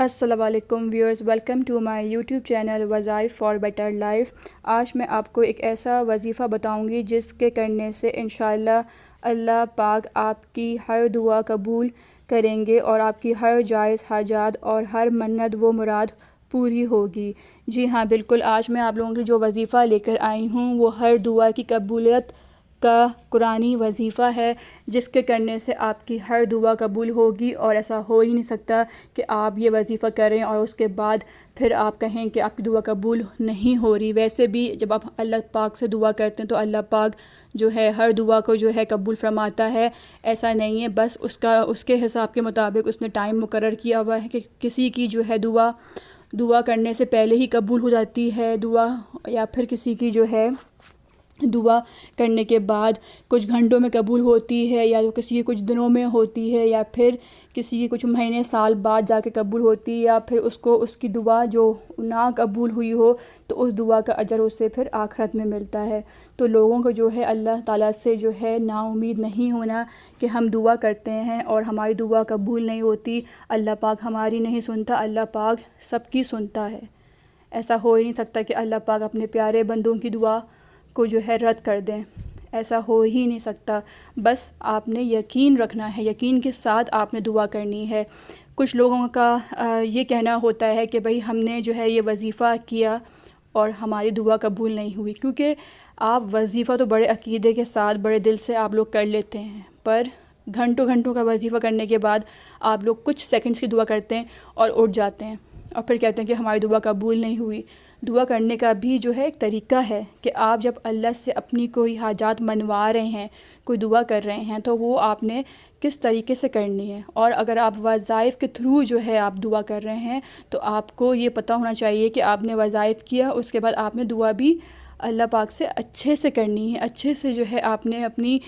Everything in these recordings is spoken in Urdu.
السلام علیکم viewers, welcome to my YouTube channel وظائف فار بیٹر لائف۔ آج میں آپ کو ایک ایسا وظیفہ بتاؤں گی جس کے کرنے سے انشاءاللہ اللہ پاک آپ کی ہر دعا قبول کریں گے اور آپ کی ہر جائز حاجات اور ہر منت و مراد پوری ہوگی۔ جی ہاں، بالکل، آج میں آپ لوگوں کی جو وظیفہ لے کر آئی ہوں وہ ہر دعا کی قبولیت کا قرآنی وظیفہ ہے، جس کے کرنے سے آپ کی ہر دعا قبول ہوگی، اور ایسا ہو ہی نہیں سکتا کہ آپ یہ وظیفہ کریں اور اس کے بعد پھر آپ کہیں کہ آپ کی دعا قبول نہیں ہو رہی۔ ویسے بھی جب آپ اللہ پاک سے دعا کرتے ہیں تو اللہ پاک جو ہے ہر دعا کو جو ہے قبول فرماتا ہے۔ ایسا نہیں ہے، بس اس کے حساب کے مطابق اس نے ٹائم مقرر کیا ہوا ہے کہ کسی کی جو ہے دعا کرنے سے پہلے ہی قبول ہو جاتی ہے دعا، یا پھر کسی کی جو ہے دعا کرنے کے بعد کچھ گھنٹوں میں قبول ہوتی ہے، یا کسی کی کچھ دنوں میں ہوتی ہے، یا پھر کسی کی کچھ مہینے سال بعد جا کے قبول ہوتی ہے، یا پھر اس کی دعا جو نہ قبول ہوئی ہو تو اس دعا کا اجر اسے پھر آخرت میں ملتا ہے۔ تو لوگوں کو جو ہے اللہ تعالیٰ سے جو ہے نا امید نہیں ہونا کہ ہم دعا کرتے ہیں اور ہماری دعا قبول نہیں ہوتی، اللہ پاک ہماری نہیں سنتا، اللہ پاک سب کی سنتا ہے۔ ایسا ہو ہی نہیں سکتا کہ اللہ پاک اپنے پیارے بندوں کی دعا کو جو ہے رد کر دیں، ایسا ہو ہی نہیں سکتا۔ بس آپ نے یقین رکھنا ہے، یقین کے ساتھ آپ نے دعا کرنی ہے۔ کچھ لوگوں کا یہ کہنا ہوتا ہے کہ بھئی ہم نے جو ہے یہ وظیفہ کیا اور ہماری دعا قبول نہیں ہوئی، کیونکہ آپ وظیفہ تو بڑے عقیدے کے ساتھ بڑے دل سے آپ لوگ کر لیتے ہیں، پر گھنٹوں گھنٹوں کا وظیفہ کرنے کے بعد آپ لوگ کچھ سیکنڈز کی دعا کرتے ہیں اور اٹھ جاتے ہیں اور پھر کہتے ہیں کہ ہماری دعا قبول نہیں ہوئی۔ دعا کرنے کا بھی جو ہے ایک طریقہ ہے کہ آپ جب اللہ سے اپنی کوئی حاجات منوا رہے ہیں، کوئی دعا کر رہے ہیں، تو وہ آپ نے کس طریقے سے کرنی ہے۔ اور اگر آپ وظائف کے تھرو جو ہے آپ دعا کر رہے ہیں تو آپ کو یہ پتہ ہونا چاہیے کہ آپ نے وظائف کیا، اس کے بعد آپ نے دعا بھی اللہ پاک سے اچھے سے کرنی ہے، اچھے سے جو ہے آپ نے اپنی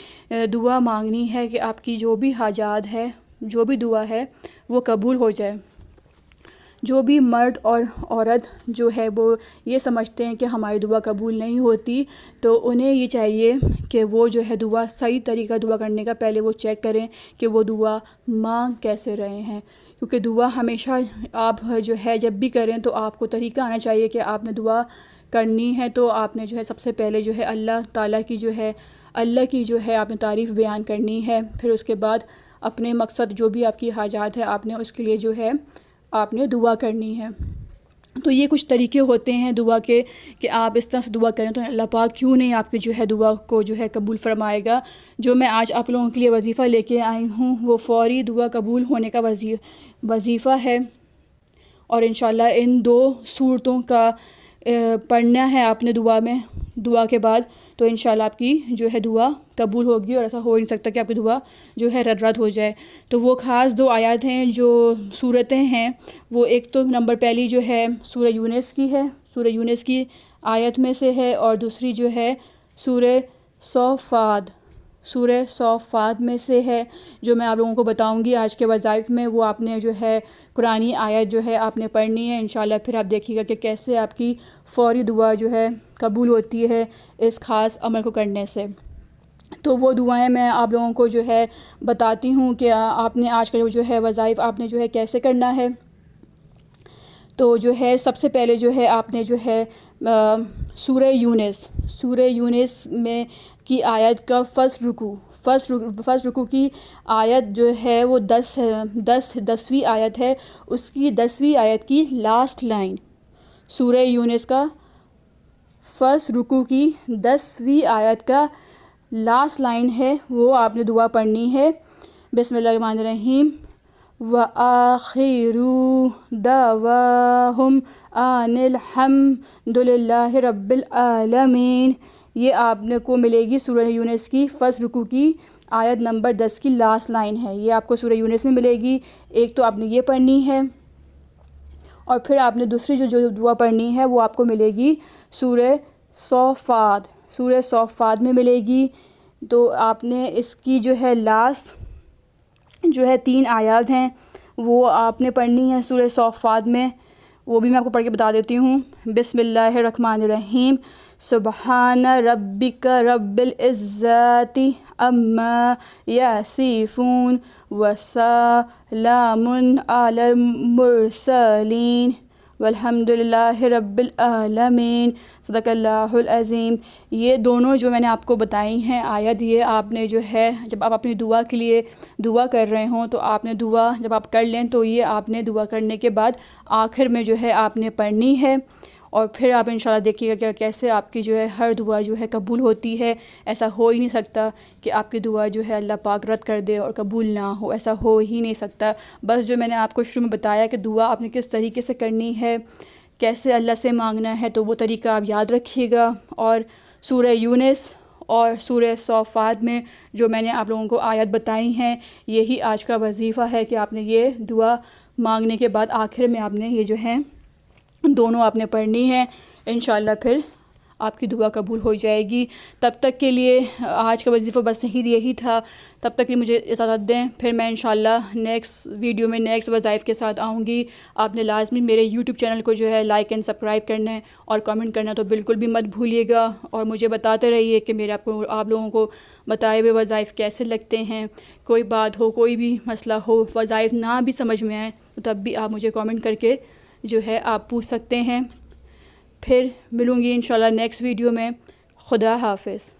دعا مانگنی ہے کہ آپ کی جو بھی حاجات ہے، جو بھی دعا ہے وہ قبول ہو جائے۔ جو بھی مرد اور عورت جو ہے وہ یہ سمجھتے ہیں کہ ہماری دعا قبول نہیں ہوتی، تو انہیں یہ چاہیے کہ وہ جو ہے صحیح طریقہ دعا کرنے کا پہلے وہ چیک کریں کہ وہ دعا مانگ کیسے رہے ہیں، کیونکہ دعا ہمیشہ آپ جو ہے جب بھی کریں تو آپ کو طریقہ آنا چاہیے کہ آپ نے دعا کرنی ہے تو آپ نے جو ہے سب سے پہلے جو ہے اللہ تعالیٰ کی جو ہے آپ نے تعریف بیان کرنی ہے، پھر اس کے بعد اپنے مقصد جو بھی آپ کی حاجات ہے آپ نے اس کے لیے جو ہے آپ نے دعا کرنی ہے۔ تو یہ کچھ طریقے ہوتے ہیں دعا کے کہ آپ اس طرح سے دعا کریں تو اللہ پاک کیوں نہیں آپ کی جو ہے دعا کو جو ہے قبول فرمائے گا۔ جو میں آج آپ لوگوں کے لیے وظیفہ لے کے آئی ہوں وہ فوری دعا قبول ہونے کا وظیفہ ہے، اور انشاءاللہ ان 2 صورتوں کا پڑھنا ہے آپ نے دعا کے بعد، تو انشاءاللہ آپ کی جو ہے دعا قبول ہوگی، اور ایسا ہو نہیں سکتا کہ آپ کی دعا جو ہے رد ہو جائے۔ تو وہ خاص 2 آیات ہیں جو صورتیں ہیں، وہ ایک تو نمبر پہلی جو ہے سورہ یونس کی ہے، سورہ یونس کی آیت میں سے ہے، اور دوسری جو ہے سورہ صافات میں سے ہے، جو میں آپ لوگوں کو بتاؤں گی آج کے وظائف میں۔ وہ آپ نے جو ہے قرآنی آیت جو ہے آپ نے پڑھنی ہے انشاءاللہ، پھر آپ دیکھیے گا کہ کیسے آپ کی فوری دعا جو ہے قبول ہوتی ہے اس خاص عمل کو کرنے سے۔ تو وہ دعائیں میں آپ لوگوں کو جو ہے بتاتی ہوں کہ آپ نے آج کا جو ہے وظائف آپ نے جو ہے کیسے کرنا ہے۔ تو جو ہے سب سے پہلے جو ہے آپ نے جو ہے سورہ یونس میں کی آیت کا فرسٹ رکوع کی آیت جو ہے وہ 10ویں آیت ہے، اس کی 10ویں آیت کی لاسٹ لائن، سورہ یونس کا فرسٹ رکوع کی 10ویں آیت کا لاسٹ لائن ہے، وہ آپ نے دعا پڑھنی ہے۔ بسم اللہ الرحمن الرحیم، وَآخِرُ دَعْوَاهُمْ أَنِ الْحَمْدُ لِلَّهِ رَبِّ الْعَالَمِينَ۔ یہ آپ نے کو ملے گی سورہ یونس کی فرسٹ رکوع کی آیت نمبر 10 کی لاسٹ لائن ہے، یہ آپ کو سورہ یونس میں ملے گی۔ ایک تو آپ نے یہ پڑھنی ہے، اور پھر آپ نے دوسری جو دعا پڑھنی ہے وہ آپ کو ملے گی سورہ صافات میں ملے گی۔ تو آپ نے اس کی جو ہے لاسٹ جو ہے 3 آیات ہیں وہ آپ نے پڑھنی ہے سورہ صافات میں، وہ بھی میں آپ کو پڑھ کے بتا دیتی ہوں۔ بسم اللہ الرحمن الرحیم، سبحان ربک رب العزت عما یصفون وسلام علی المرسلین والحمد للہ رب العالمین۔ صدق اللہ العظیم۔ یہ دونوں جو میں نے آپ کو بتائی ہیں آیت، یہ آپ نے جو ہے جب آپ اپنی دعا کے لیے دعا کر رہے ہوں تو آپ نے دعا جب آپ کر لیں تو یہ آپ نے دعا کرنے کے بعد آخر میں جو ہے آپ نے پڑھنی ہے، اور پھر آپ انشاءاللہ دیکھیے گا کہ کیسے آپ کی جو ہے ہر دعا جو ہے قبول ہوتی ہے۔ ایسا ہو ہی نہیں سکتا کہ آپ کی دعا جو ہے اللہ پاک رد کر دے اور قبول نہ ہو، ایسا ہو ہی نہیں سکتا۔ بس جو میں نے آپ کو شروع میں بتایا کہ دعا آپ نے کس طریقے سے کرنی ہے، کیسے اللہ سے مانگنا ہے، تو وہ طریقہ آپ یاد رکھیے گا۔ اور سورہ یونس اور سورہ صافات میں جو میں نے آپ لوگوں کو آیت بتائی ہیں، یہی آج کا وظیفہ ہے کہ آپ نے یہ دعا مانگنے کے بعد آخر میں آپ نے یہ جو ہے دونوں آپ نے پڑھنی ہے، انشاءاللہ پھر آپ کی دعا قبول ہو جائے گی۔ تب تک کے لیے آج کا وظیفہ بس یہی تھا، تب تک کے لیے مجھے اجازت دیں، پھر میں انشاءاللہ نیکسٹ ویڈیو میں نیکسٹ وظائف کے ساتھ آؤں گی۔ آپ نے لازمی میرے یوٹیوب چینل کو جو ہے لائک اینڈ سبسکرائب کرنا ہے اور کمنٹ کرنا تو بالکل بھی مت بھولیے گا، اور مجھے بتاتے رہیے کہ میرے آپ لوگوں کو بتائے ہوئے وظائف کیسے لگتے ہیں۔ کوئی بات ہو، کوئی بھی مسئلہ ہو، وظائف نہ بھی سمجھ میں آئے تو تب بھی آپ مجھے کمنٹ کر کے جو ہے آپ پوچھ سکتے ہیں۔ پھر ملوں گی انشاءاللہ نیکسٹ ویڈیو میں۔ خدا حافظ۔